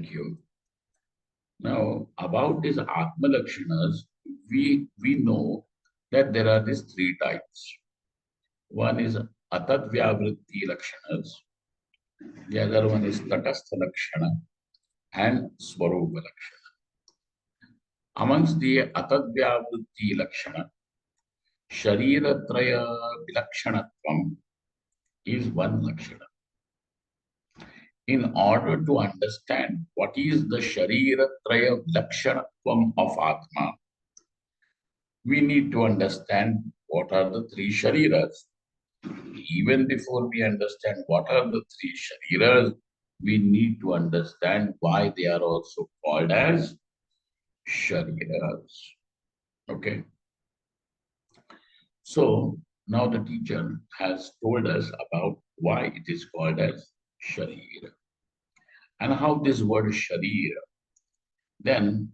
Thank you. Now, about these Atma Lakshanas, we know that there are these three types. One is Atadvyavritti Lakshanas, the other one is Tatastha Lakshana and Swarupa Lakshana. Amongst the Atadvyavritti Lakshana, Shariratraya Vilakshanatvam is one Lakshana. In order to understand what is the Shariratraya Vilakshanatvam of Atma, we need to understand what are the three Shariras. Even before we understand what are the three Shariras, we need to understand why they are also called as Shariras. Okay. So now the teacher has told us about why it is called as Sharira and how this word Sharira then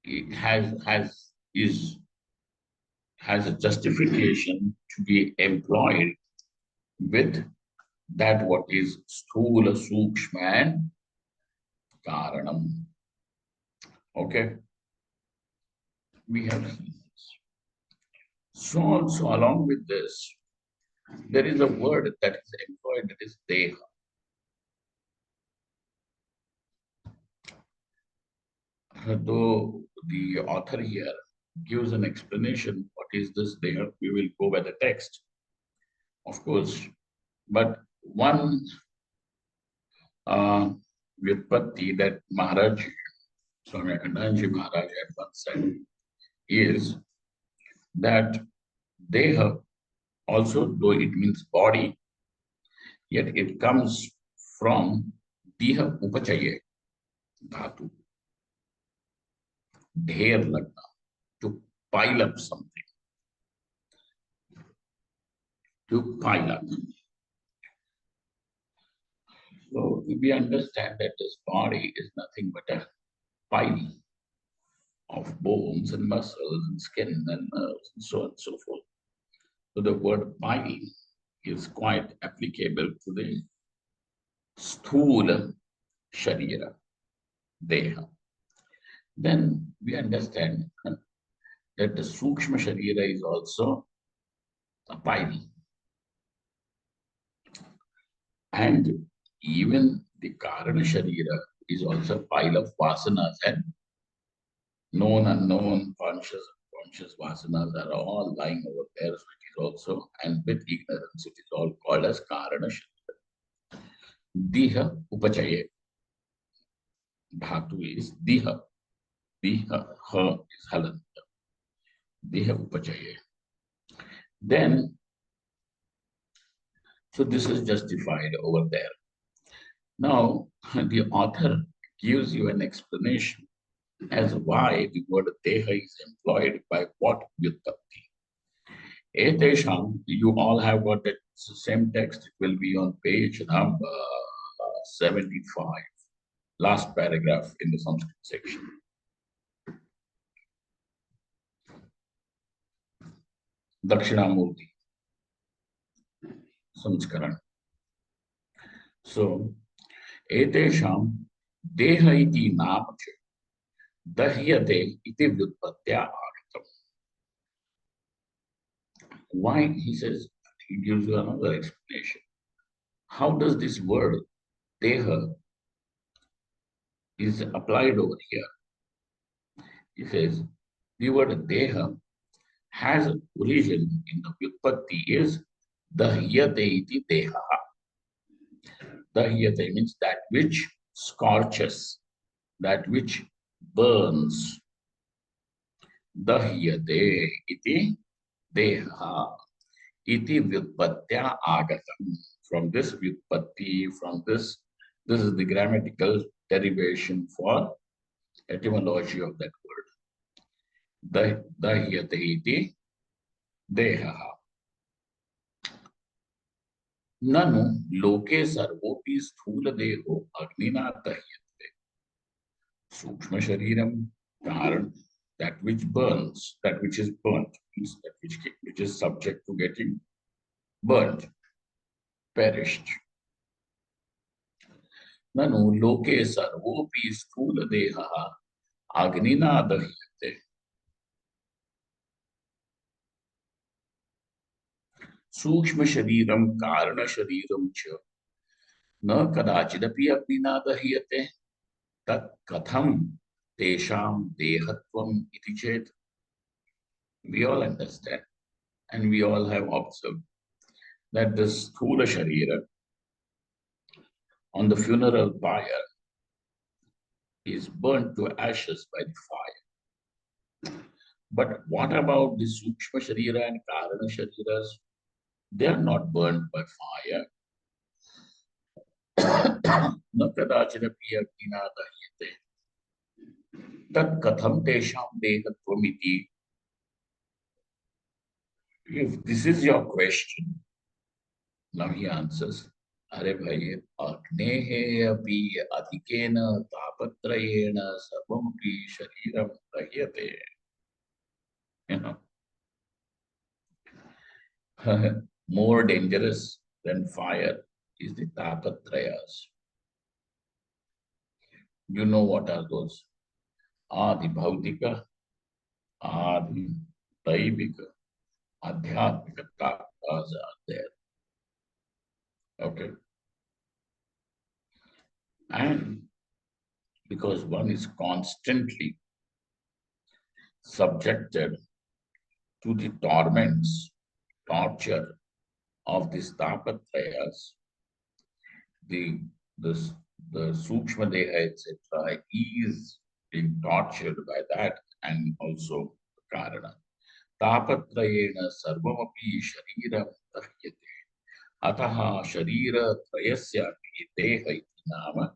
it has a justification to be employed with that what is Sthula Sukshma and Karanam. Okay, we have seen this. So also along with this, there is a word that is employed, that is Deha. Though the author here gives an explanation, what is this Deha, we will go by the text, of course. But one Vyutpatti that Maharaj, Swami Akhandanji Maharaj had once said is that Deha, also though it means body, yet it comes from Diha Upachaye Dhatu. Dher lagna, to pile up something. To pile up. So we understand that this body is nothing but a pile of bones and muscles and skin and nerves and so on and so forth. So the word pile is quite applicable to the sthula sharira, deha. Then we understand that the sukshma sharira is also a pile. And even the karana sharira is also a pile of vasanas, and known, unknown, conscious vasanas are all lying over there. So it is also, and with ignorance, it is all called as karana sharira. Diha upachaye. Dhatu is diha. Diha, ha is halanta. Diha upachaye. Then, so this is justified over there. Now, the author gives you an explanation as why the word deha is employed by what vyutpatti. Etesham, you all have got that same text. It will be on page number 75, last paragraph in the Sanskrit section. Dakshinamurti Samskaran. So, etesham deha iti nam dahyate iti vyutpatya agatam. Why? He says, he gives you another explanation. How does this word deha is applied over here? He says, the word deha has origin in the vyutpatti is dahyate iti deha. Dahyate means that which scorches, that which burns. Dahyate iti deha iti vyutpatya agatam. From this vyutpatti, from this is the grammatical derivation for etymology of that word. Dahyate iti deha. Nanu loke sarvopi sthula deho agnina dahyate. Sukshma shariram karan, that which burns, that which is burnt, means that which is subject to getting burnt, perished. ननु लोके सर्वोऽपि स्थूलदेहः अग्निना दह्यते। सूक्ष्मशरीरं कारणशरीरं च न कदाचिदपि अग्निना दह्यते। तत् कथं तेषां देहत्वम् इति चेत्, we all understand and we all have observed that this sthula sharira on the funeral pyre is burnt to ashes by the fire. But what about the Sukshma Sharira and Karana Shariras? They are not burnt by fire. न कदाचिदपि अग्निना दह्यते तत् कथं तेषां देहत्वमिति. If this is your question, now he answers, अरे भाई अग्नेः अपि अधिकेन तापत्रयेण सर्वमपि शरीरं दह्यते. You know, more dangerous than fire is the tapatrayas. You know what are those? Adi bhautika, adi daivika, adhyatmika tapas are there. Okay. And because one is constantly subjected to the torments, torture of these tapatrayas, the the the sukshma deha, etc., is being tortured by that, and also karana. Tapatrayena sarvamapi shariram dahyate. Ataha sharira trayasya deha iti nama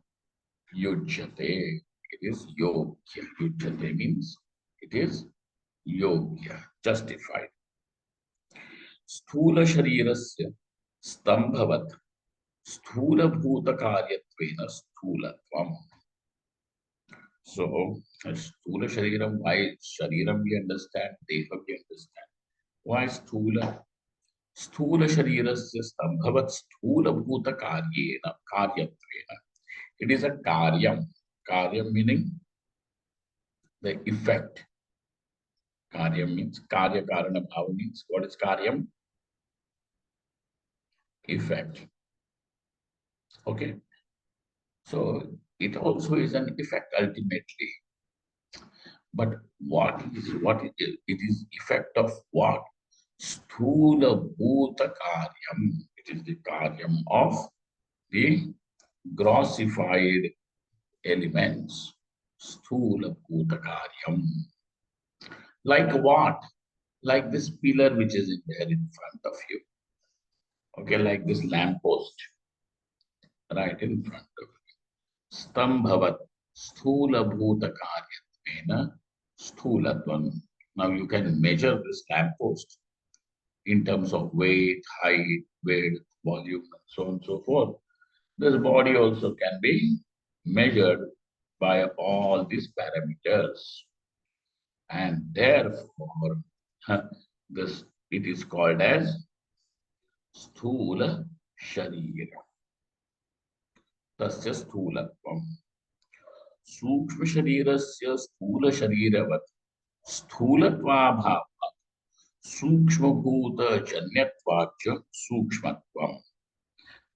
yujyate. It is yogya. Yujyate means it is yogya, justified. Sthula sharirasya stambhavat sthula bhuta karyatvena sthulatvam. So, sthula shariram, why shariram we understand, deha we understand. Why sthula? Sthula sharirasya stambhavat sthula bhuta karyena karyatvena. It is a karyam. Karyam meaning the effect. Karyam means karya karana bhava means what is karyam? Effect. Okay. So it also is an effect ultimately. But it is effect of what? Sthula bhuta karyam. It is the karyam of the grossified elements. Sthula bhuta karyam. Like what? Like this pillar which is in there in front of you. Okay, like this lamp post right in front of you. Stambhavat sthula bhuta karyatvena sthulatvam. Now you can measure this lamp post in terms of weight, height, width, volume, and so on and so forth. This body also can be measured by all these parameters. And therefore, this it is called as sthula sharira. Tasya sthulatvam. Sukshma sharirasya sthula shariravat sthulatva sukshma bhuta janyatvacha sukshmatvam.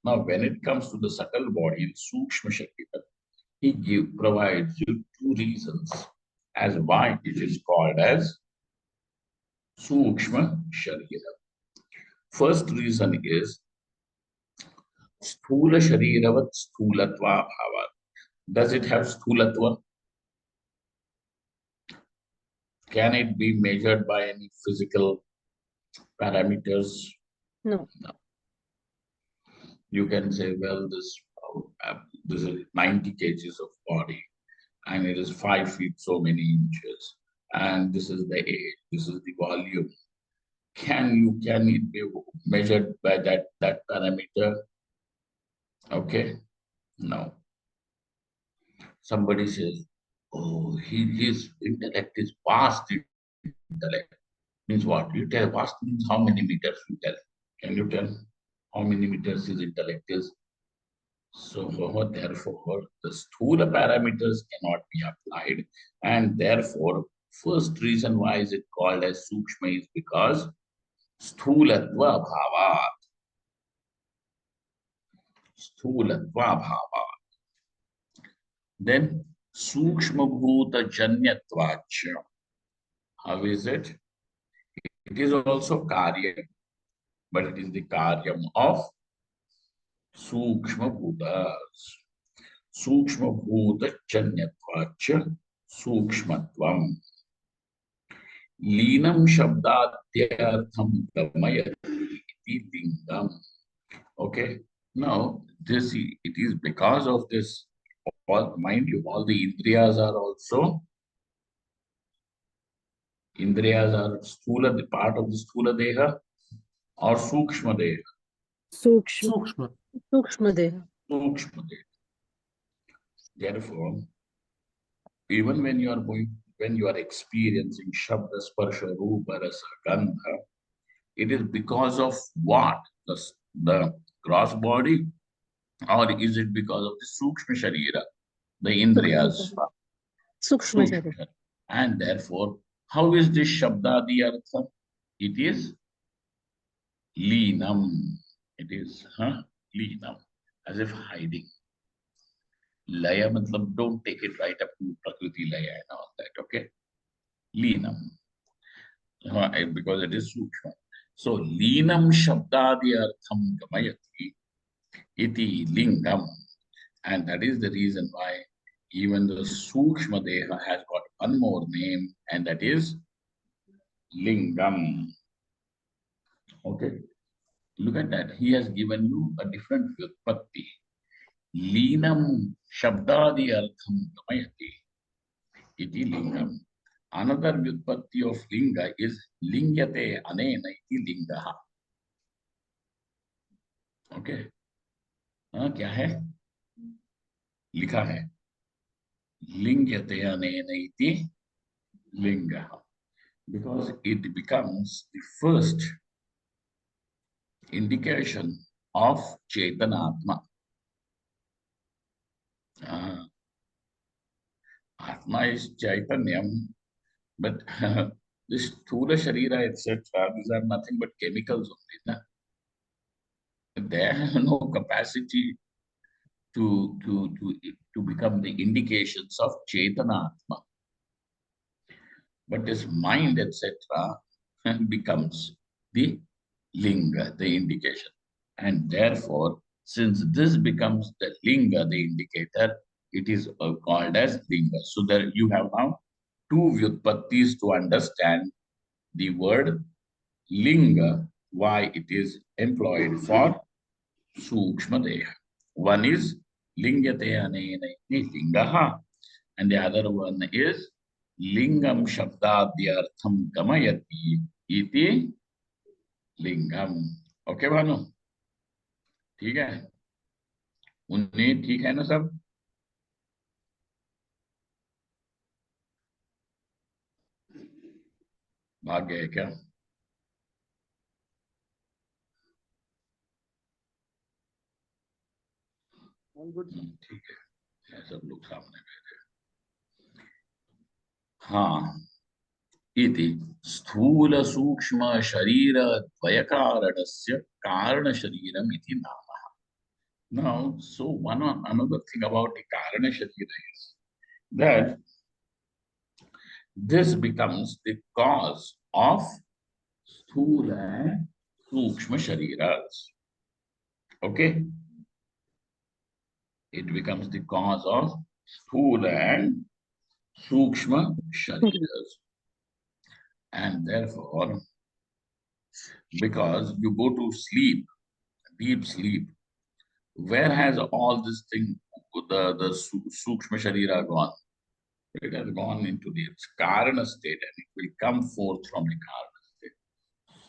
Now, when it comes to the subtle body, sukshma sharira, he provides you two reasons as why it is called as sukshma sharira. First reason is sthula shariravat sthulatva bhava. Does it have sthulatva? Can it be measured by any physical parameters? No. No. You can say, well, this is 90 kgs of body, and it is 5 feet so many inches, and this is the age, this is the volume. Can it be measured by that parameter? Okay, no. Somebody says, oh, his intellect is vast intellect. Means what? You tell vast means how many meters you tell. Can you tell how many meters his intellect is? So therefore, the sthula parameters cannot be applied, and therefore, first reason why is it called as sukshma is because sthulatva bhavat. Sthulatva bhavat. Then sukshma bhuta janyatvacha. How is it? It is also karyam, but it is the karyam of sukshma bhutas. Sukshma bhuta janyatvacha sukshmatvam. Linam shabdatyartham gamayati lingam. Okay. Now, this it is because of this. Mind you, all the indriyas are sthula, the part of the sthula deha or sukshma deha. Sukshma. Sukshma. Sukshma Deha. Sukshma deha. Therefore, even when you are experiencing shabda, sparsha, rupa, rasa, gandha, it is because of what? The gross body, or is it because of the sukshma sharira, the indriyas? Sukshma Sukshma Deha. sharira. And therefore, how is this shabdadi artha? It is leenam. It is leenam, as if hiding. Laya matlab, don't take it right up to prakriti laya and all that, okay? Leenam. Because it is sukshma. So, leenam shabdadi artham gamayati iti lingam. And that is the reason why even the sukshma deha has got one more name, and that is lingam. Okay. Look at that. He has given you a different vyutpatti. Leenam shabdadi artham gamayati iti lingam. Another vyutpatti of linga is lingyate anena iti lingaha. Okay. क्या है? लिखा है लिंग्यते अनेन इति lingaha, because it becomes the first indication of Chetanatma. Atma is Chaitanyam, but this Thula Sharira, etc., these are nothing but chemicals only. Na? They have no capacity to become the indications of Chetanatma. But this mind, etc., becomes the linga, the indication. And therefore, since this becomes the linga, the indicator, it is called as linga. So there you have now two vyutpattis to understand the word linga, why it is employed for sukshma deha. One is lingyate anena iti lingaha, and the other one is lingam shabdadyartham gamayati iti lingam. Okay, Bhanu? ठीक है? उन्हें ठीक है ना सब? भाग गए क्या? ठीक है, सब लोग सामने बैठे. हाँ, इति स्थूल सूक्ष्म शरीर द्वयकारणस्य कारण शरीरम इति नामः. Now, so another thing about the karana sharira is that this becomes the cause of sthula and sukshma shariras. Okay? It becomes the cause of sthula and sukshma shariras. And therefore, because you go to sleep, deep sleep, where has all this thing, the sukshma sharira gone? It has gone into the karana state, and it will come forth from the karana state.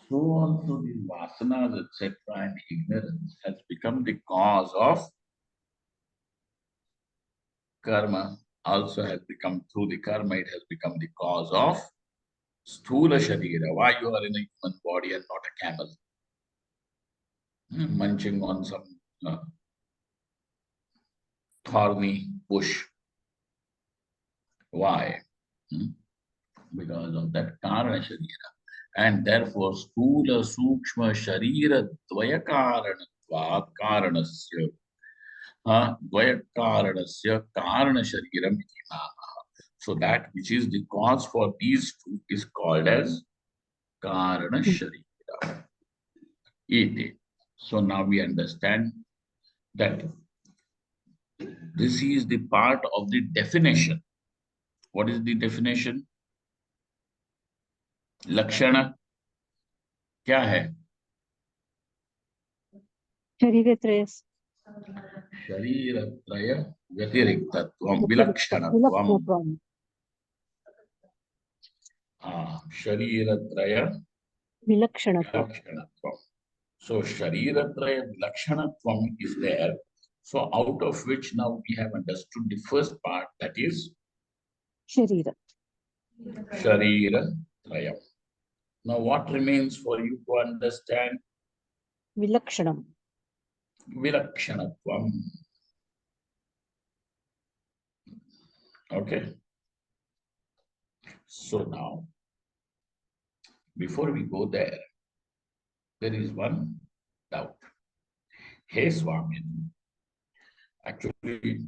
So also the vasanas, etc., and ignorance has become the cause of karma. Also has become, through the karma, it has become the cause of sthula sharira. Why you are in a human body and not a camel? Munching on some thorny bush. Why? Because of that Karana Sharira. And therefore, Sthula Sukshma Sharira Dvaya Karanatva Karanasya Dvaya Karanasya Karana Shariram iti nama. So that which is the cause for these two is called as Karana Sharira. Iti. So now we understand that this is the part of the definition. What is the definition? Lakshana क्या है? शरीरत्रय शरीरत्रय व्यतिरिक्तत्वं विलक्षणत्वं. विलक्षणत्वम् शरीरत्रय विलक्षणत्वम्. विलक्षणत्वं. So Shariratray Lakshanatvam is there. So out of which now we have understood the first part, that is Sharira. Shariratray. Now what remains for you to understand? Vilakshanam. Vilakshanatvam. Okay. So now, before we go there is one doubt. Hey Swamin, actually,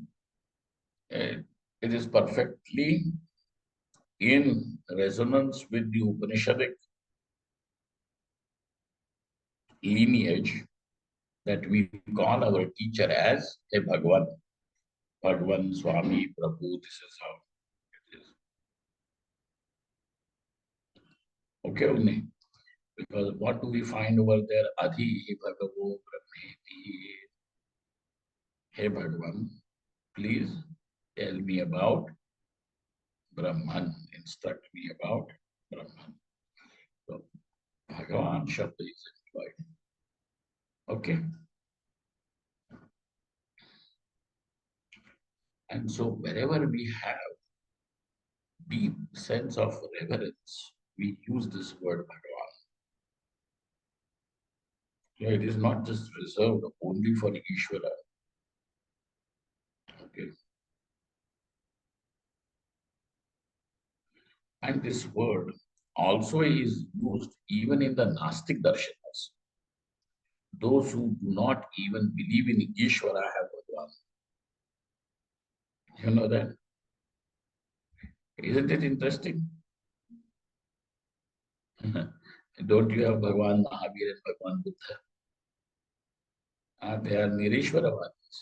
it is perfectly in resonance with the Upanishadic lineage that we call our teacher as a Bhagavan. Bhagavan, Swami, Prabhu, this is how it is. Okay, Uni? Because what do we find over there? Adhi Bhagavo Brahmeti. Hey Bhagavan, please tell me about Brahman. Instruct me about Brahman. So, Bhagavan Shabda is employed. Okay. And so wherever we have deep sense of reverence, we use this word Bhagavan. So it is not just reserved only for Ishvara. Okay. And this word also is used even in the Gnostic darshanas. Those who do not even believe in Ishvara have Bhagavan. You know that? Isn't it interesting? Don't you have Bhagavan Mahavir and Bhagavan Buddha? They are Nirishwaravadis.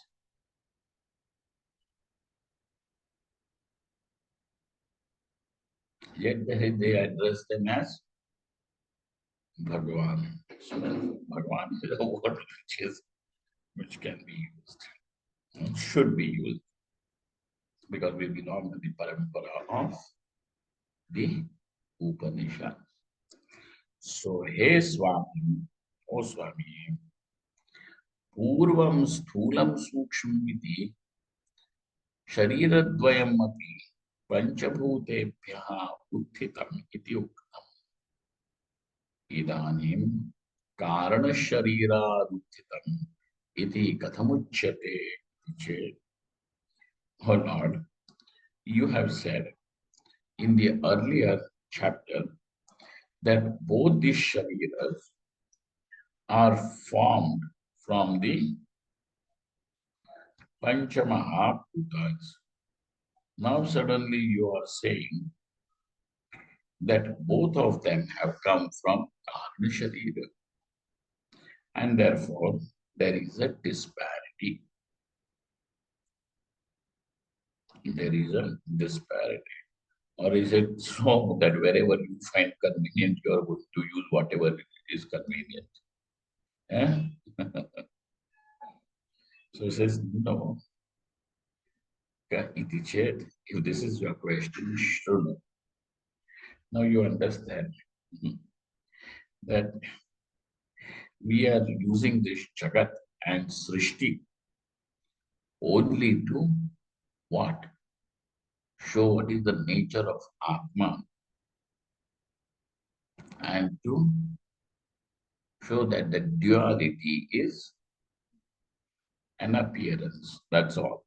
Yet they address them as Bhagavan. So Bhagavan is a word which can be used, should be used, because we belong to the parampara of the Upanishad. So, hey Swami, O Swami, Purvam Sthulam Suksham iti Shariradvayam api Panchabhutebhyaha Utthitam iti uktam. Idanim Karana Shariraruthitam iti Kathamuchyate. Oh Lord, you have said in the earlier chapter that both these shariras are formed from the Panchamahabhutas. Now suddenly you are saying that both of them have come from Karna Sharira. And therefore, there is a disparity. There is a disparity. Or is it so that wherever you find convenient, you are going to use whatever is convenient? Eh? So he says, no. If this is your question, sure. Now you understand that we are using this Jagat and Srishti only to what? Show what is the nature of Atma and to show that the duality is an appearance. That's all.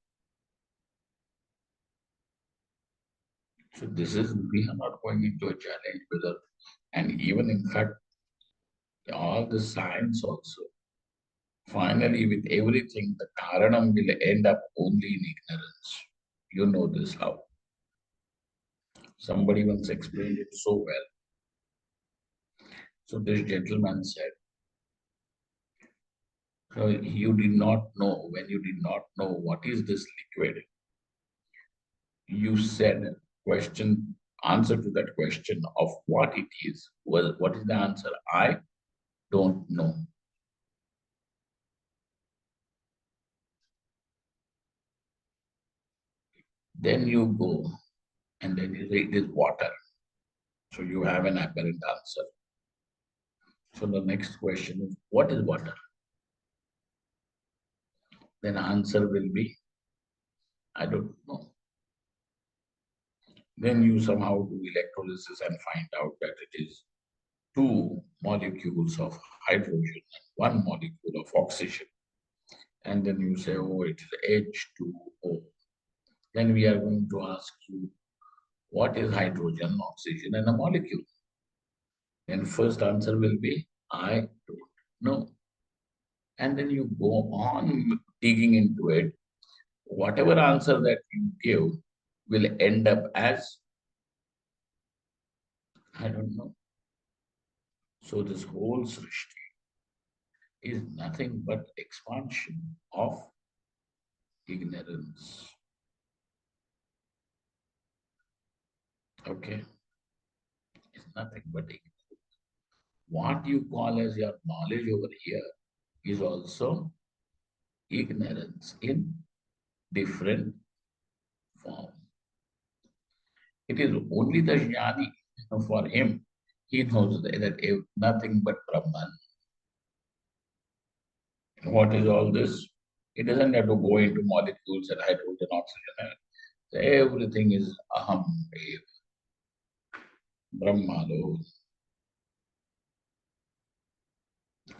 So this is, we are not going into a challenge whether, and even in fact, all the science also, finally with everything, the Karanam will end up only in ignorance. You know this how. Somebody once explained it so well. So this gentleman said, so you did not know, when you did not know what is this liquid, you said question, answer to that question of what it is. Well, what is the answer? I don't know. Then you go and then you say it is water. So you have an apparent answer. So the next question is, what is water? Then answer will be, I don't know. Then you somehow do electrolysis and find out that it is two molecules of hydrogen and one molecule of oxygen. And then you say, oh, it is H2O. Then we are going to ask you, what is hydrogen, oxygen, and a molecule? Then first answer will be, I don't know. And then you go on digging into it. Whatever answer that you give will end up as, I don't know. So this whole Srishti is nothing but expansion of ignorance. Okay? It's nothing but ignorance. What you call as your knowledge over here is also ignorance in different form. It is only the jnani, for him, he knows that nothing but Brahman. What is all this? He doesn't have to go into molecules and hydrogen, oxygen. Everything is aham, Brahmalo.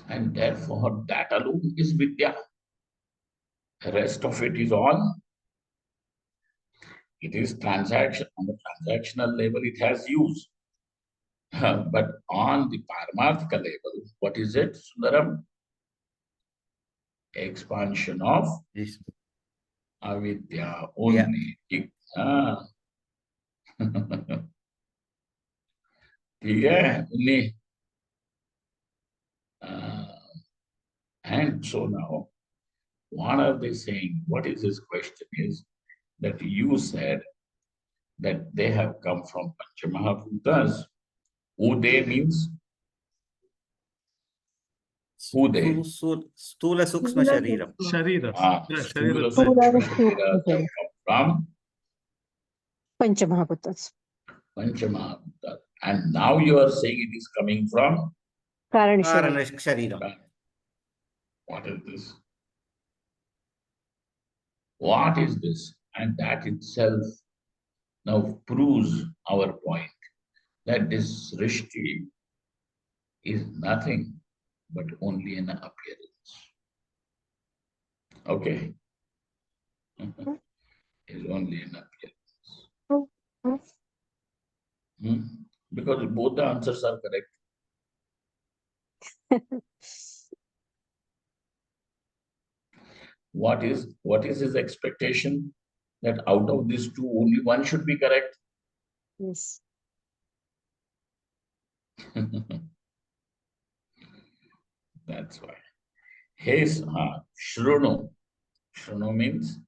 And therefore, that alone is Vidya. The rest of it is all, it is transaction. On the transactional level, it has use. But on the Paramarthika level, what is it, Sundaram? Expansion of Yes. avidya only. Ah. ठीक है उन्नी. And so now, what are they saying? What is his question is that you said that they have come from Panchamahabhutas. Who they means? Who they? Stula Sukshma Shariram. Sharira. Sthula Stula Sukshma Sukshma Shariras have come from Panchamahabhutas. Panchamahabhutas. And now you are saying it is coming from? Karanashara. Shariram. What is this? What is this? And that itself now proves our point that this Srishti is nothing but only an appearance. Okay? Is only an appearance. Because both the answers are correct. What is his expectation? That out of these two, only one should be correct. Yes. That's why. Hey, Shruno. Shruno means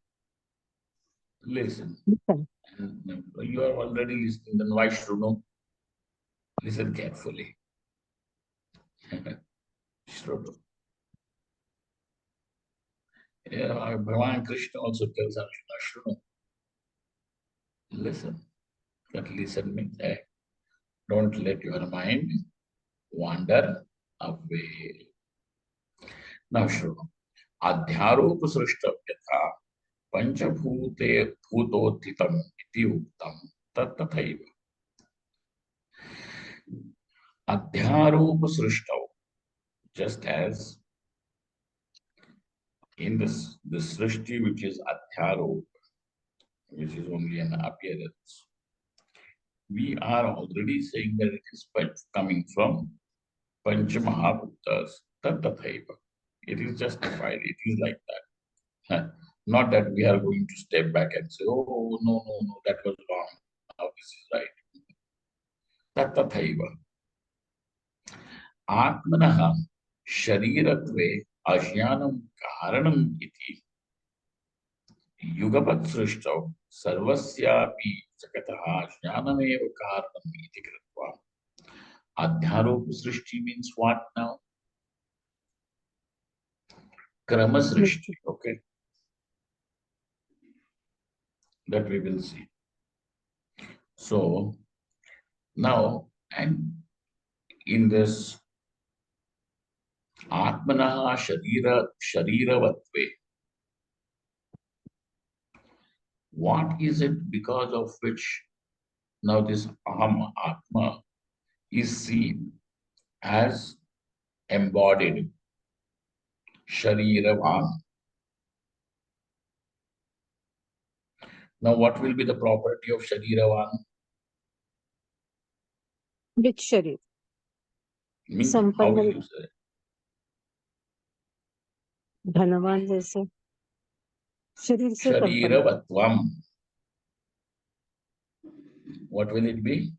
listen. Listen. And you are already listening, then why Shruno? Listen carefully. Shruno. Yeah, Bhagavan Krishna also tells Arjuna, Shruno. Listen. That listen means, hey, don't let your mind wander away. Now, Shruno. Adhyaropa srishtam yatha panchabhute bhutothitam iti uktam tattathaiva. Adhyaropa srishtam, just as in this srishti which is adhyaropa, which is only an appearance. We are already saying that it is coming from Pancha Mahabhutas, Tathaiva. It is justified. It is like that. Huh. Not that we are going to step back and say, oh, no, no, no, that was wrong. Now this is right. Tathaiva. Atmanah Shariratve Ajnanam Karanam iti युगपत् सृष्टौ सर्वस्यापि जगतः ज्ञानमेव कारणम् इति कृत्वा अध्यारोप सृष्टि means what now? Krama srishti, okay? That we will see. So now, and in this Atmanaha Shariravatve, what is it because of which now this Aham Atma is seen as embodied Shariravan? Now, what will be the property of Shariravan? Which sharir? Means, how will संपन्न you say? धनवान जैसे शरीर से संपन्न Shariravatvam. What will it be?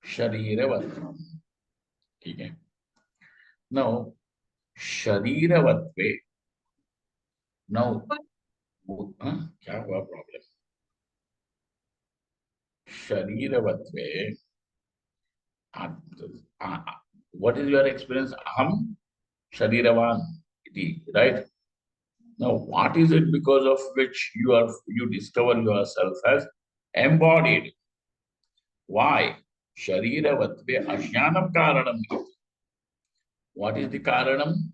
Shariravatvam. Okay. Now, Shariravatve. Now, क्या हुआ problem? Shariravatve. What is your experience? Aham Shariravan. Right? Now, what is it because of which you discover yourself as embodied? Why? Shariravatve ajnanam karanam. What is the karanam?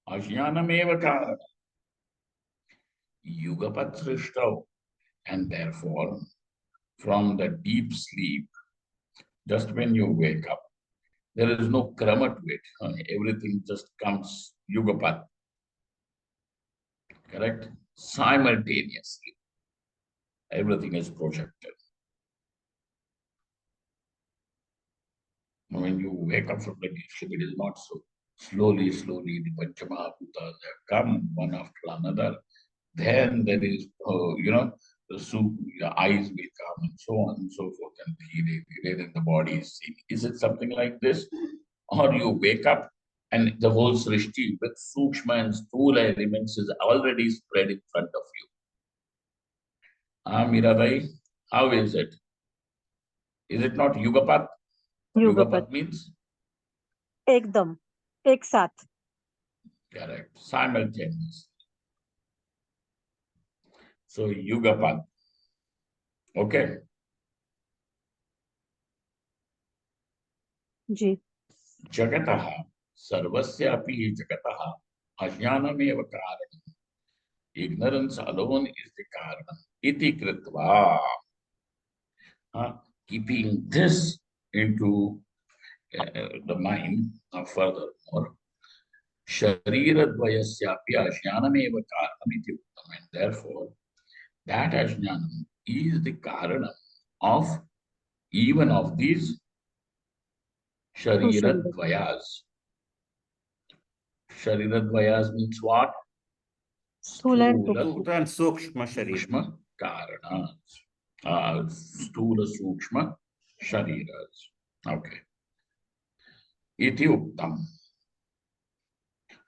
Ajnanam eva karanam. Yugapat srishtau. And therefore, from the deep sleep, just when you wake up, there is no krama to it. Everything just comes yugapat. Correct? Simultaneously. Everything is projected. When you wake up from the deep sleep, it is not so. Slowly, slowly, the Panchamahabhutas have come one after another. Then there is, the eyes will come and so on and so forth, and then the body is seen. Is it something like this? Or you wake up and the whole srishti with sukshma and sthula elements is already spread in front of you? Mirabai, how is it? Is it not yugapat? युगपत Yugapat means? एकदम एक साथ Correct. Simultaneous. So yugapat. Okay. जी Jagatah sarvasyapi jagatah ajnanameva karanam. Ignorance alone is the karanam. Iti kritva. Keeping this into the mind furthermore, Shariradvayasyapi ajnanameva karanam iti uttam. And therefore, that ajnanam is the karanam of even of these two शरीर Shariradvayas. Shariradvayas means what? स्थूल and Sthula, Sukshma and Sukshma Sharira. Sukshma Karana. Sthula Sukshma Shariras. Okay. Iti Uktam.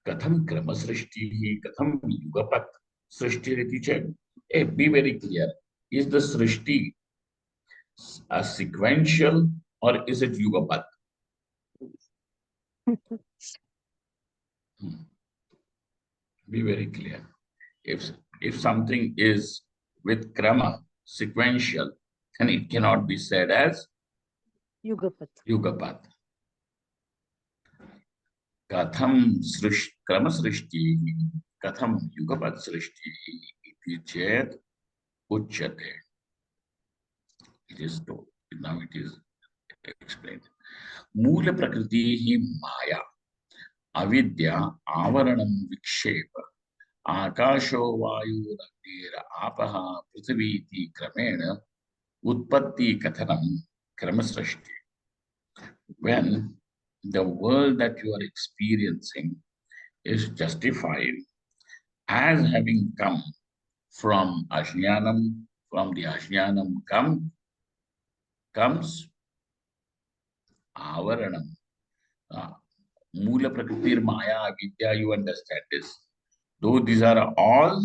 Katham Krama Srishti, Katham Yugapat Srishti Riti Chet. Hey, be very clear. Is the Srishti a sequential or is it Yugapat? Be very clear. If something is with krama, sequential, then it cannot be said as युगपत yugapat. Katham krama srishti, katham yugapat srishti, iti chet uchyate. It is told. Now it is explained. Moola prakriti hi maya, avidya avaranam vikshepa, Akasho vayuragdera apaha prithiviti kramena utpatti kathanam kramasrashti. When the world that you are experiencing is justified as having come from Ajnanam, from the Ajnanam comes Avaranam. Mula Prakritir Maya Avidya, you understand this. Though these are all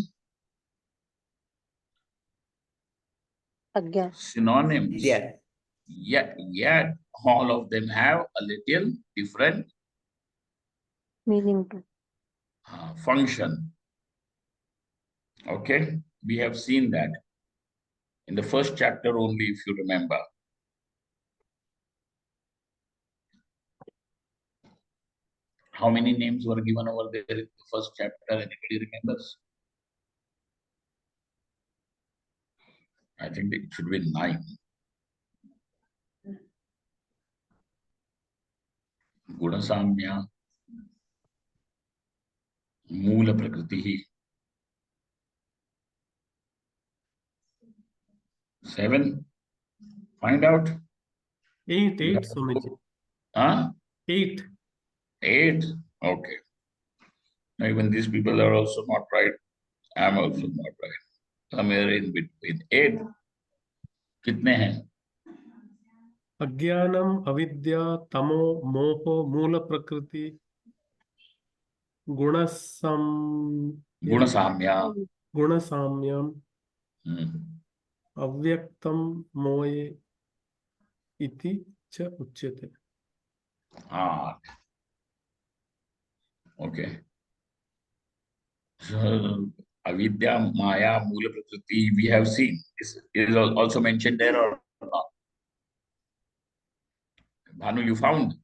Agya. synonyms, Yeah. yet all of them have a little different Meaning to. function. Okay, we have seen that in the first chapter only, if you remember. How many names were given over there in the first chapter? Anybody remembers? I think it should be 9. Gunasamya, Moola Prakriti. 7. Find out. 8, You 8, have to Swamiji. go. Huh? 8. 8. Okay. Now even these people are also not right. I'm also not right. Somewhere in between. 8. कितने हैं? अज्ञानम अविद्या तमो मोहो मूल प्रकृति गुणसाम्या. गुणसाम्यम Hmm. अव्यक्तम मोये इति च उच्यते. Ah. Okay. So, Avidya, Maya, Moola Prakriti, we have seen. Is also mentioned there or not? Bhanu, you found?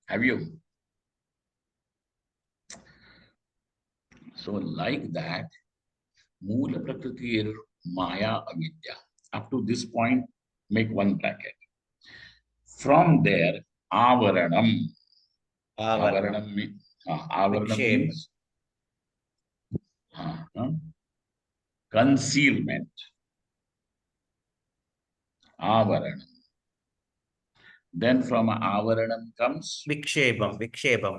Have you? So, like that, Moola Prakriti, Maya, Avidya. Up to this point, make one bracket. From there, Avaranam. Avaranam. Avaranam Vikshep. means concealment. Avaranam. Then from Avaranam comes Vikshepam.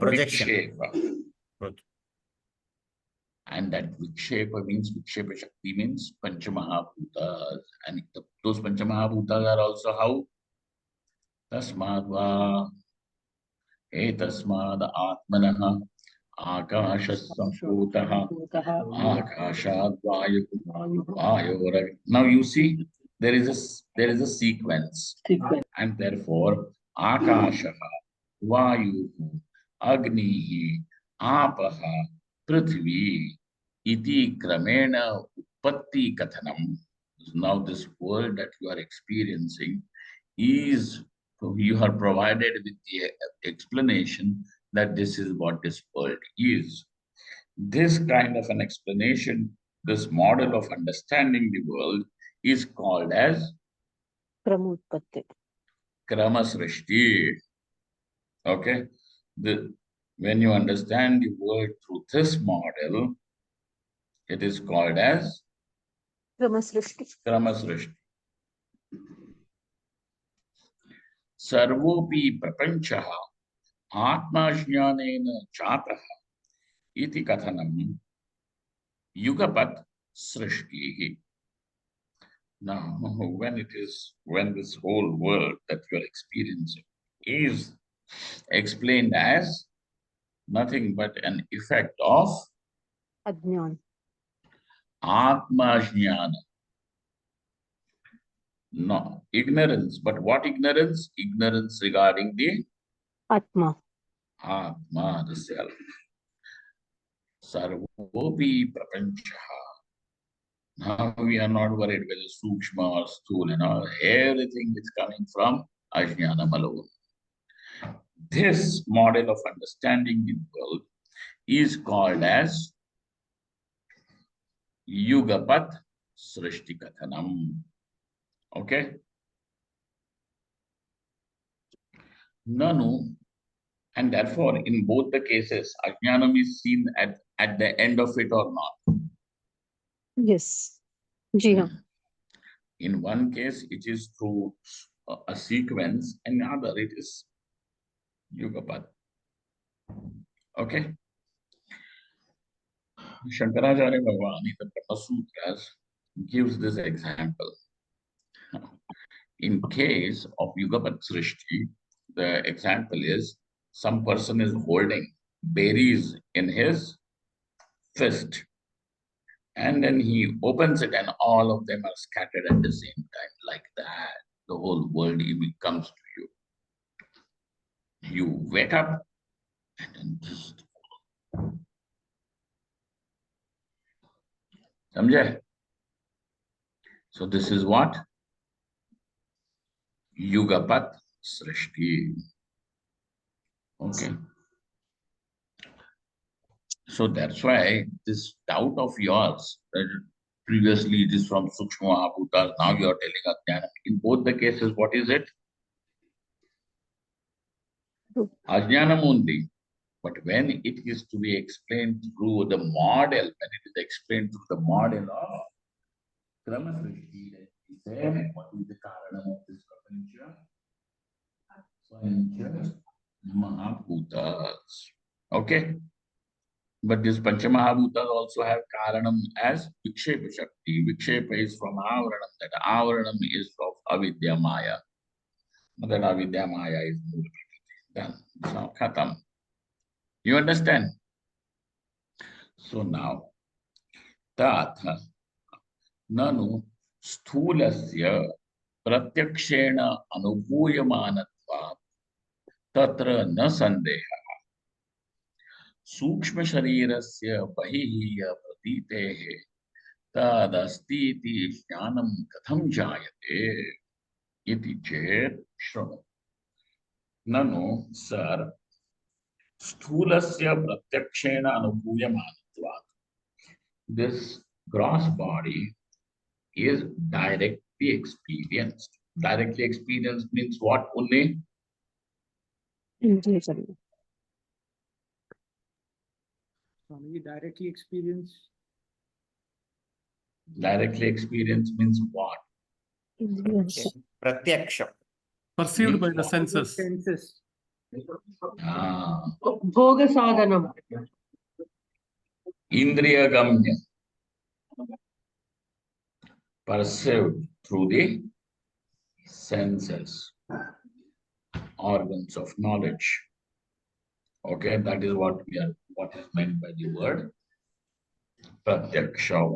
Projection. Vikshepa. And that Vikshepa means, Vikshepa Shakti means Panchamahabhutas. And those Panchamahabhutas are also how? Tasmadva Etasmad Atmanaha Akashasambhutaha Akashad Vayu. Now you see, there is a sequence. And therefore, Akashaha, Vayu, Agni, Apaha, Prithvi, Iti Kramena Uppatti Kathanam. Now this world that you are experiencing is, you are provided with the explanation that this is what this world is. This kind of an explanation, this model of understanding the world is called as Kramutpatti. Kramasrishti. Okay? When you understand the world through this model, it is called as Kramasrishti. Sarvopi prapanchaha atmajnanena chataha iti kathanam yugapat srishtihi. Now, when this whole world that you are experiencing is explained as nothing but an effect of Ajnan. Atmajnana. No, ignorance. But what ignorance? Ignorance regarding the Atma. Atma, the self. Sarvopi prapanchaha. Now we are not worried whether sukshma or sthula and all. Everything is coming from Ajnana alone. This model of understanding the world is called as Yugapat Srishti Kathanam. Okay? Nanu And therefore, in both the cases, Ajnanam is seen at the end of it or not. Yes. जी हाँ. In one case, it is through a sequence, and in other, it is Yugapat. Okay? Shankaracharya Bhagavan in the Brahma Sutras gives this example. In case of Yugapat Srishti, the example is some person is holding berries in his fist, and then he opens it and all of them are scattered at the same time. Like that, the whole world even comes to you. You wake up and then just samjhe? So this is what? Yugapat Srishti. Okay. So that's why this doubt of yours, that previously it is from Sukshma Mahabhutas, now you are telling Ajnana. In both the cases, what is it? Ajnanam only. But when it is to be explained through the model, when it is explained through the model of Krama Srishti, he said, what is the Karanam of this Prapancha? Pancha Mahabhutas. Okay? But these Panchamahabhutas also have Karanam as Vikshepa Shakti. Vikshepa is from Avaranam. That Avaranam is of Avidya Maya. That Avidya Maya is Mula. Done. So, Khatam. You understand? So now, Tatha Nanu Sthulasya Pratyakshena Anubhuyamanatva Tatra Na Sandeha Sukshma Sharirasya Bahiya Pratitehe Tadastiti Jnanam Katham Jayate Iti Chet Shravan. Nanu, sir, Sthulasya Pratyakshena Anubhuyamanatvat. This gross body is directly experienced. Directly experienced means what only? जी चलिए. Swami, directly experience. Directly experienced means what? इंद्रियंस. Pratyaksham. Perceived by Means the what? senses. Senses. भोग साधनम. Indriya Gamya. Perceived through the senses, organs of knowledge. Okay, that is what is meant by the word Pratyaksha.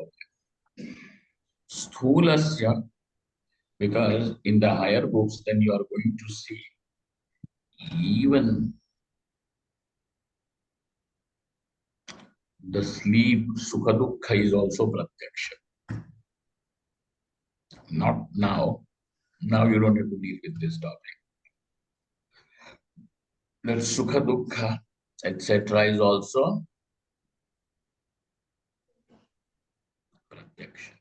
Sthulasya, because in the higher books, then you are going to see even the sleep, Sukha Dukkha is also Pratyaksha. Not now. Now you don't have to deal with this topic. That Sukha Dukkha, etc. is also Pratyaksha.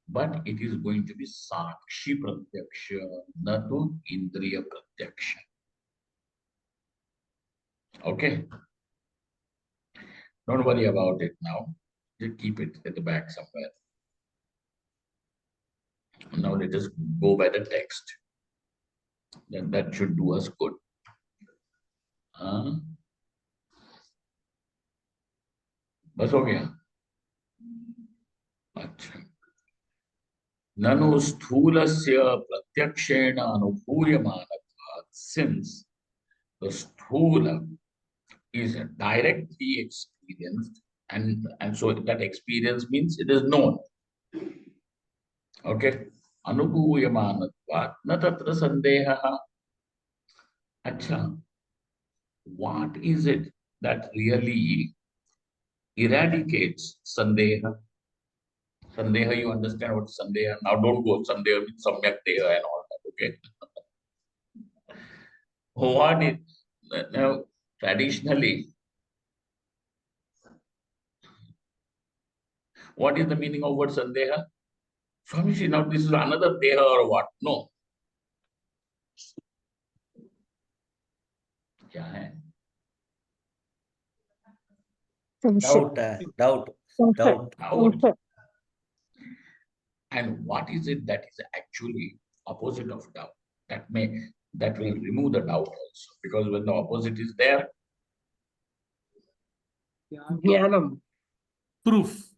But it is going to be Sakshi Pratyaksha, not Indriya Pratyaksha. Okay? Don't worry about it now. Just keep it at the back somewhere. Now let us go by the text. Then that should do us good. बस हो गया. अच्छा. Nanu sthulasya pratyakshena anubhuyamanatvat. Since the sthula is directly experienced, and so that experience means it is known. Okay. Anubhuyamanatvat na tatra sandeha. Acha. What is it that really eradicates sandeha? Sandeha, you understand what sandeha? Now don't go. Sandeha means samyak deha and all that. Okay. What is now traditionally? What is the meaning of word sandeha? Swamiji, now this is another deha or what? No. क्या है? संशय doubt. संशय Doubt. Doubt. And what is it that is actually opposite of doubt? That will remove the doubt also, because when the opposite is there, ज्ञानम Proof.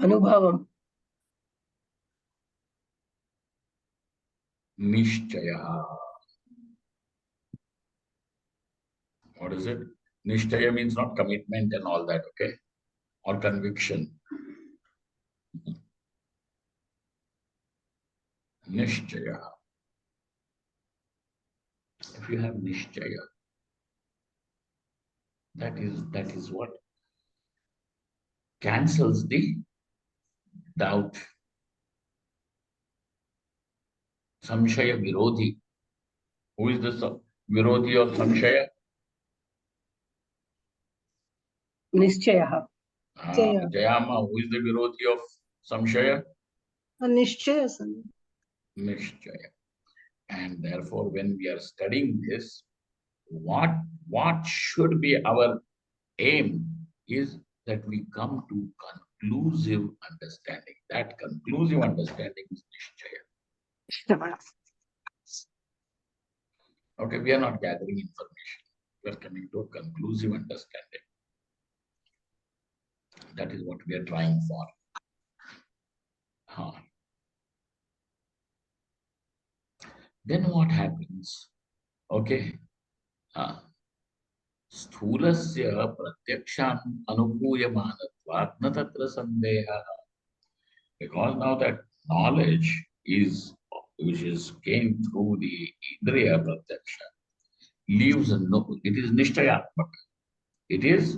अनुभवम nishchaya. What is it? Nishchaya means not commitment and all that, okay? Or conviction. Nishchaya. If you have nishchaya, that is what cancels the doubt. Samshaya virodhi. Who is the virodhi of samshaya? निश्चयः Jayama. Who is the virodhi of samshaya? निश्चय Nishchaya. And therefore, when we are studying this, what should be our aim is that we come to conclusive understanding. That conclusive understanding is nishchaya. Okay, we are not gathering information. We are coming to a conclusive understanding. That is what we are trying for. Then what happens? Okay. स्थूलस्य प्रत्यक्षान् अनुकूयमानत्वात् न तत्र सन्देहः. Because now that knowledge is, which is came through the indriya pratyaksha, leaves no, it is nishtayatmaka. It is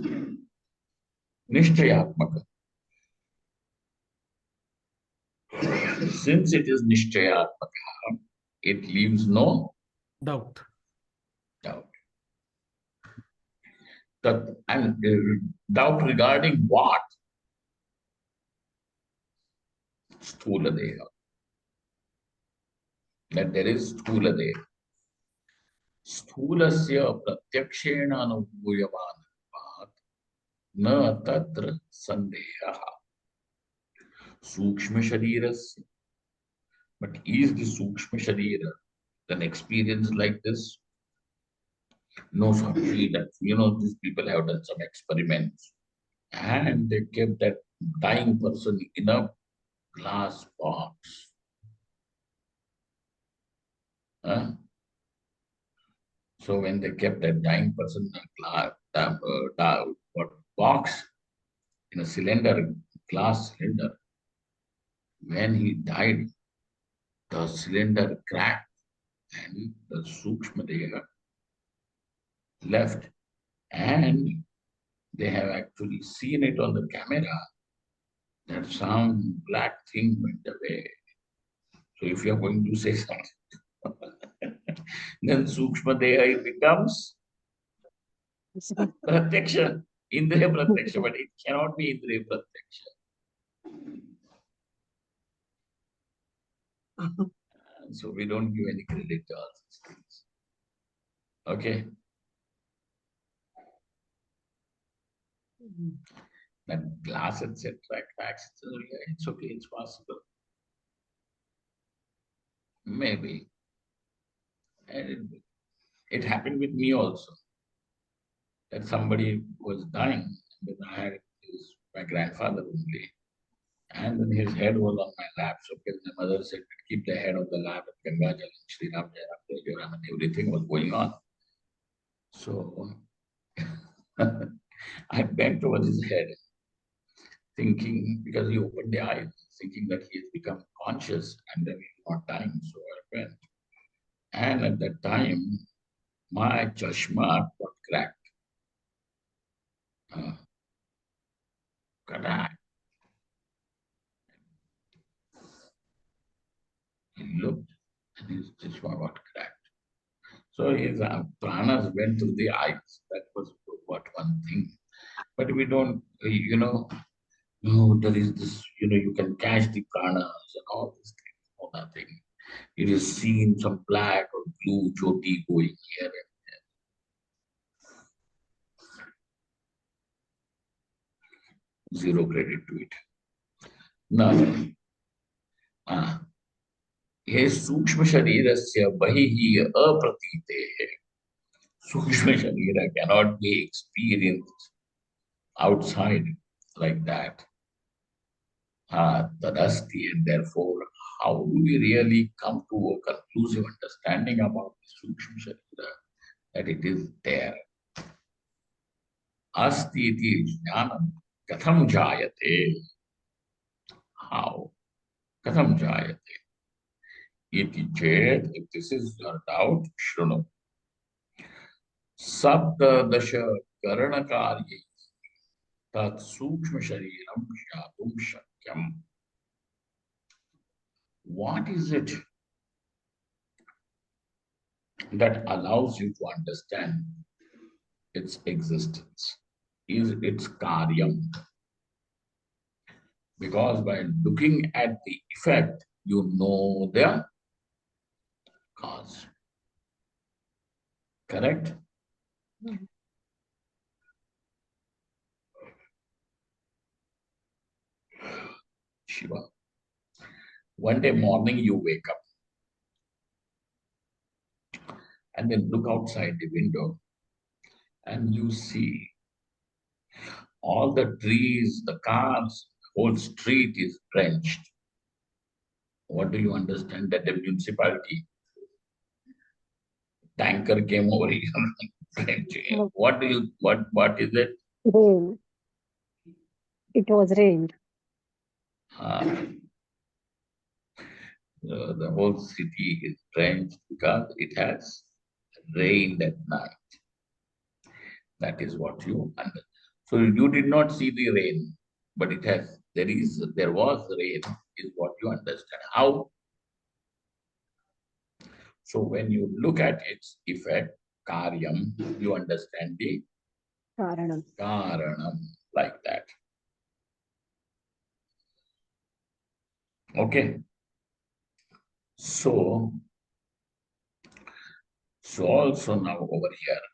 nishtayatmaka. Since it is nishtayatmaka, it leaves no Doubt. doubt. And doubt regarding what? Sthula deha. That there is sthula deha. Sthulasya pratyakshena anubhuyamanatvat na tatra sandehaha. Sukshma sharirasya. But is the sukshma sharira an experience like this? No, Swamiji, that these people have done some experiments and they kept that dying person in a glass box. So when they kept that dying person in a box, in a cylinder, glass cylinder, when he died, the cylinder cracked and the Sukshma Deha left, and they have actually seen it on the camera that some black thing went away. So if you are going to say something, then Sukshma Deha becomes Pratyaksha, Indriya Pratyaksha, but it cannot be Indriya Pratyaksha. So we don't give any credit to all these things. Okay? That glass, etc., cracks, it's okay, it's possible. Maybe. And it happened with me also. That somebody was dying, and then I had my grandfather only. And then his head was on my lap. So my mother said, keep the head on the lap at Ganga Jal, Sri Ram, Jai Ram, and everything was going on. So I bent over his head, thinking, because he opened the eyes, thinking that he has become conscious and then he's not dying. So I went. And at that time, my chashma got cracked. Cracked. He looked and his chashma got cracked. So his pranas went through the eyes. That was what one thing. But we don't, no, there is this, you can catch the pranas and all these things, or nothing. It is seen some black or blue jyoti going here and there. Zero credit to it. Now, ये सूक्ष्म शरीरस्य बहिः अप्रतीतेः. Sukshma Sharira cannot be experienced outside like that. Tadasti, and therefore, how do we really come to a conclusive understanding about the Sukshma Sharira, that it is there? Asti iti jnanam katham jayate. How? Katham jayate. Iti chet, if this is your doubt, shruno. Saptadasha karanakarye tat sukshma shariram jatum shakyam. What is it that allows you to understand its existence? Is its karyam? Because by looking at the effect, you know the cause. Correct? Shiva. One day morning you wake up and then look outside the window and you see all the trees, the cars, the whole street is drenched. What do you understand? That the municipality tanker came over here. What is it? Rain. It was rained. The whole city is drenched because it has rained at night. That is what you understand. So you did not see the rain, but there was rain, is what you understand. How? So when you look at its effect, karyam, you understand the Karanam. karanam, like that. Okay. So also now over here,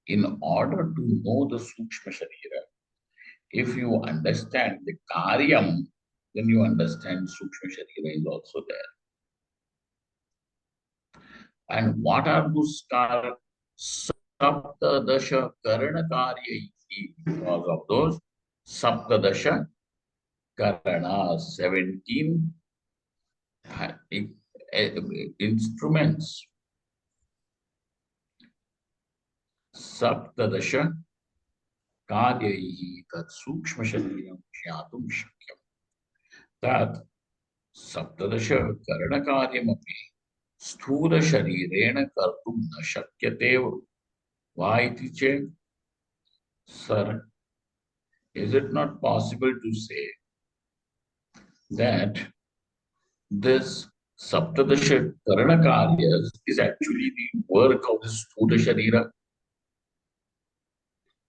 in order to know the Sukshma Sharira, if you understand the Karyam, then you understand Sukshma Sharira is also there. And what are those Saptadasha Karana Karya? Because of those Saptadasha Karana, 17 instruments. Saptadasha Karyaihi tat Sukshma Shariram Jnatum Shakyam. That Saptadasha Karana Karyamapi Sthula Sharirena Kartum na Shakyate. Why iti chet? Sir, is it not possible to say that this Saptadasha Karana Karyas is actually the work of the Sthula Sharira?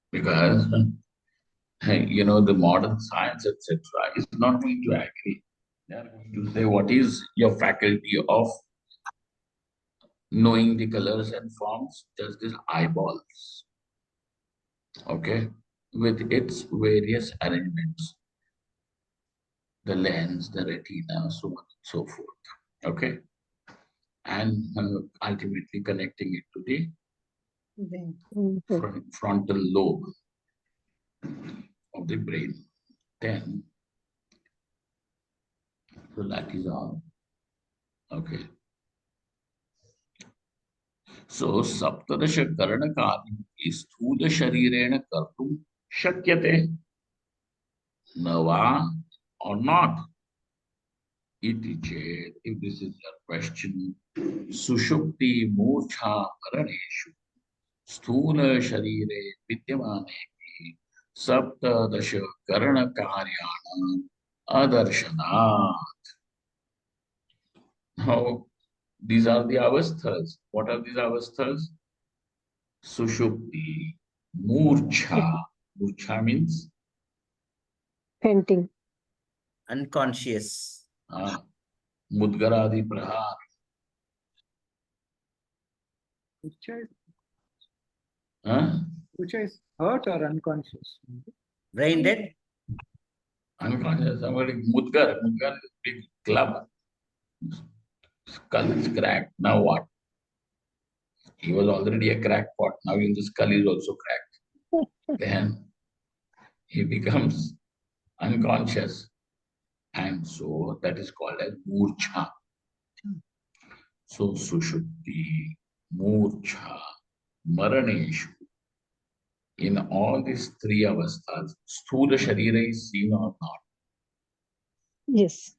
Because the modern science, etc., is not going to agree. They are going to say, what is your faculty of knowing the colors and forms? Just these eyeballs. Okay? With its various arrangements. The lens, the retina, so on and so forth. Okay? And ultimately connecting it to the frontal lobe of the brain. Then, so that is all. Okay. So, Saptadasha Karana Karya is Sthula Sharirena Kartum Shakyate. Nava or not? Iti chet, if this is your question, Sushupti Murcha Paraneshu Sthula Sharire Vidyamaneki Saptadasha Karana Karyana Adarshana. Now, these are the avasthas. What are these avasthas? Sushupti, Murcha. Murcha means? Fainting. Unconscious. Mudgaradi Prahar. Huh? Which is hurt or unconscious? Brain dead? Unconscious. Somebody, Mudgar is a big club. Skull is cracked. Now what? He was already a crackpot. Now in the skull is also cracked. Then he becomes unconscious. And so that is called as murcha. So Sushuddhi, Murcha, Maraneshu. In all these three avasthas, Sthula Sharira is seen or not. Yes.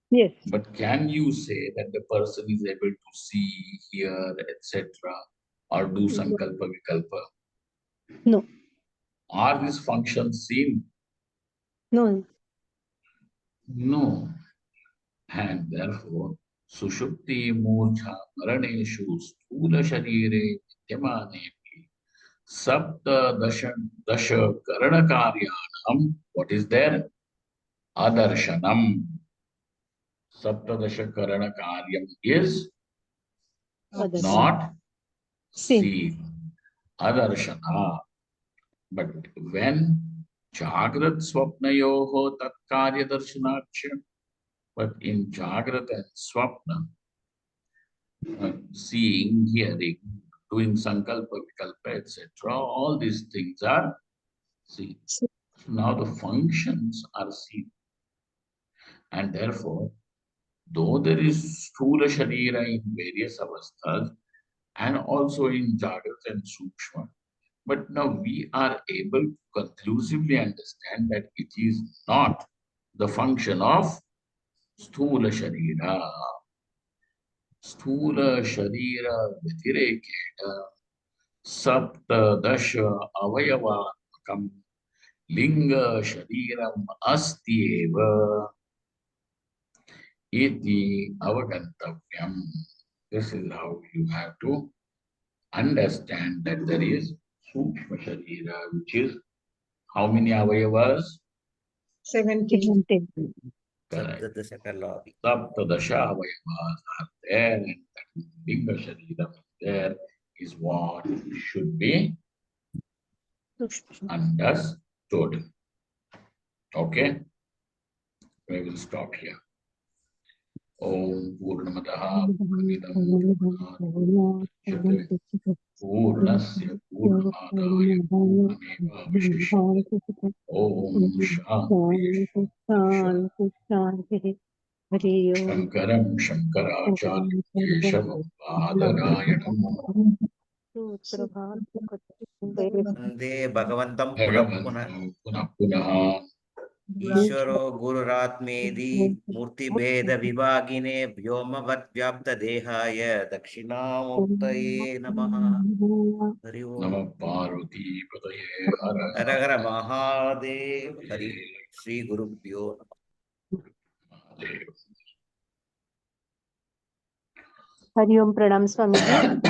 Yes. But can you say that the person is able to see, hear, etc., or do sankalpa vikalpa? No. Are these functions seen? No. No. And therefore, Sushupti Murcha Maraneshu Sthula Sharire Vidyamanepi Sapta Dasha Karana Karyanam. What is there? Adarshanam. Saptadasha Karana Karyam is Others. not Seen. seen. Adarshana. But when Jagrat Swapnayoho Tat Karya Darshanachya, but in Jagrat and Swapna, seeing, hearing, doing Sankalpa, Vikalpa, etc., all these things are seen. So now the functions are seen. And therefore, though there is Sthula Sharira in various avasthas and also in Jagrat and Sukshma, but now we are able to conclusively understand that it is not the function of Sthula Sharira. Sthula Sharira Vyatireketa Sapta Dasha Avayavamakam Linga Shariram Asti Eva Iti Avagantavyam. This is how you have to understand that there is Sukshma Sharira, which is how many avayavas? 17. Correct. Saptadasha Kalavi. Saptadasha avayavas are there, and that Linga Sharira there is what should be understood. Okay? We will stop here. Om Purnamadaha Purnamidam Purnasya Purnamadaya Purnameva Avashishyate. Om Shanti Shanti. Hari Om. Shankaram Shankaracharya Keshavam Badarayanam Vande Bhagavantam Punah Punah. Bhagavantam Punah Punah Ishvaro Gururatmedi Murti Bheda Vibhagine Vyomavad Vyapta Dehaya Dakshinamurtaye Namaha. Hari Om. Namah Parvati Pataye Hara Hara Hara Mahadev. Hari Sri Gurubhyo Namaha. Mahadev. Hari Om. Pranam Swamiji.